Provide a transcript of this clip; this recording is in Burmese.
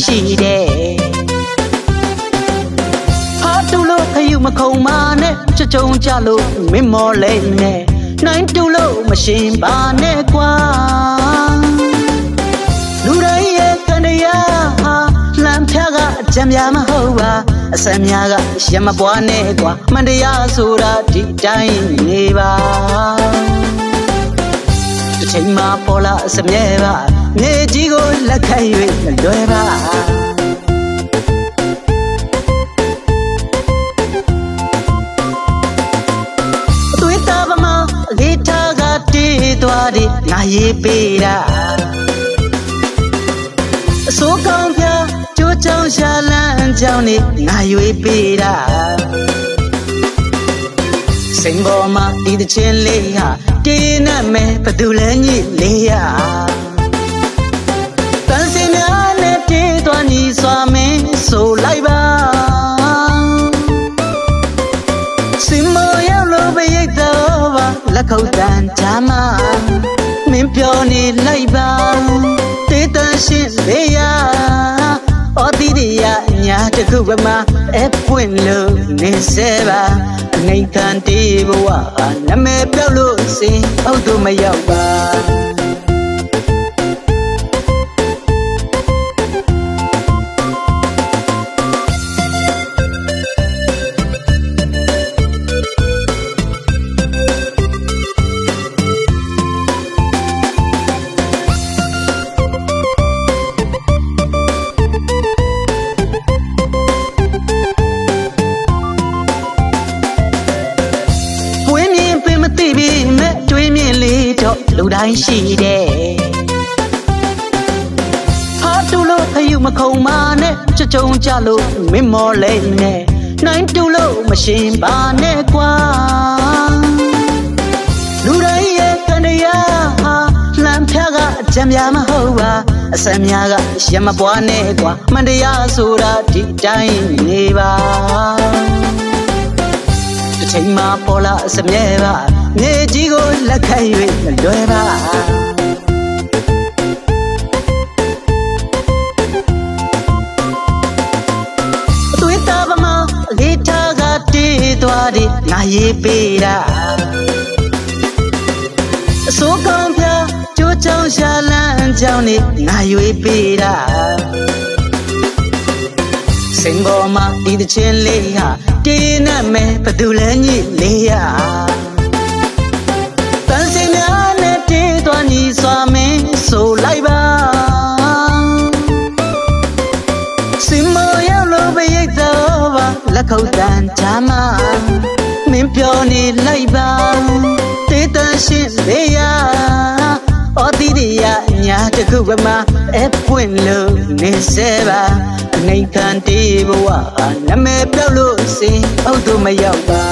ရှိတယ်ဟာတူလို့ခယူမခုံမာနဲ့ချကြုံကြလို့မင်းမော်လိမ့်နဲ့နိုင်တူလို့မရှင်ပါနဲ့ကွာလူတိုင်းရဲ့ကန္တရားဟာလမ်းဖြားကအကြံများမဟုတ်ပါအစံများကရမပွားနဲ့ကွာမန်တရားဆိုတာဒီတိုင်းနေပါတစ်ချိန်မှာပေါ်လာအစမြဲပါမြေကြီးကိုလက်ခံ၍မလွယ်ပါအသွေးသားပမာအလေးထားကတေးသွားတယ်ငါရေးပေးတာအစိုးကောင်းပြကြိုးချောင်းရှာလန်းကြောင်းနေငါရွေးပေးတာစိန်ပေါ်မှာဒီတချင်းလေးဟာတင်းနဲ့မဲ့ဘသူလဲညစ်လေးရတန်စင်များနဲ့တေးသွားညီစွာမင်းဆိုလိုက်ပါစင်မောရောက်လို့ပဲရိတ်တော့ပါလက်ခုပ်တန်ချာမမင်းပြောနေလိုက်ပါတေးတန်ရှင်လေးရအော်ဒီဒီရညာတခုပမာအပွင့်လို့နေစေပါအနေခံတေးဘဝနမဲပြောက်လို့စင်အောက်တို့မရောက်ပါလူတိုင်းရှိတယ်ဟာတူလို့ခယူမခုံမာနဲ့ချကြုံကြလို့မင်းမော်လိမ့်နဲ့နိုင်တူလို့မရှင်ပါနဲ့ကွာလူတိုင်းရဲ့ကန္တရားဟာလမ်းဖြားကအကြံများမဟုတ်ပါအစံများကရမပွားနဲ့ကွာမန်တရားဆိုတာဒီတိုင်းနေပါတစ်ချိန်မှာပေါ်လာအစမြဲပါမြေကြီးကိုလက်ခံ၍မလွယ်ပါအသွေးသားပမာအလေးထားကတေးသွားတယ်ငါရေးပေးတာအစိုးကောင်းပြကြိုးချောင်းရှာလန်းကြောင်းနေငါရွေးပေးတာစိန်ပေါ်မှာဒီတချင်းလေးဟာတင်းနဲ့မဲ့ဘသူလဲညစ်လေးရတန်စင်များနဲ့တေးသွားညီစွာမင်းဆိုလိုက်ပါစင်မောရောက်လို့ပဲရိတ်တော့ပါလက်ခုပ်တန်ချာမမင်းပြောနေလိုက်ပါတေးတန်ရှင်လေးရအော်ဒီဒီရညာတခုပမာအပွင့်လို့နေစေပါအနေခံတေးဘဝနမဲပြောက်လို့စင်အောက်တို့မရောက်ပါ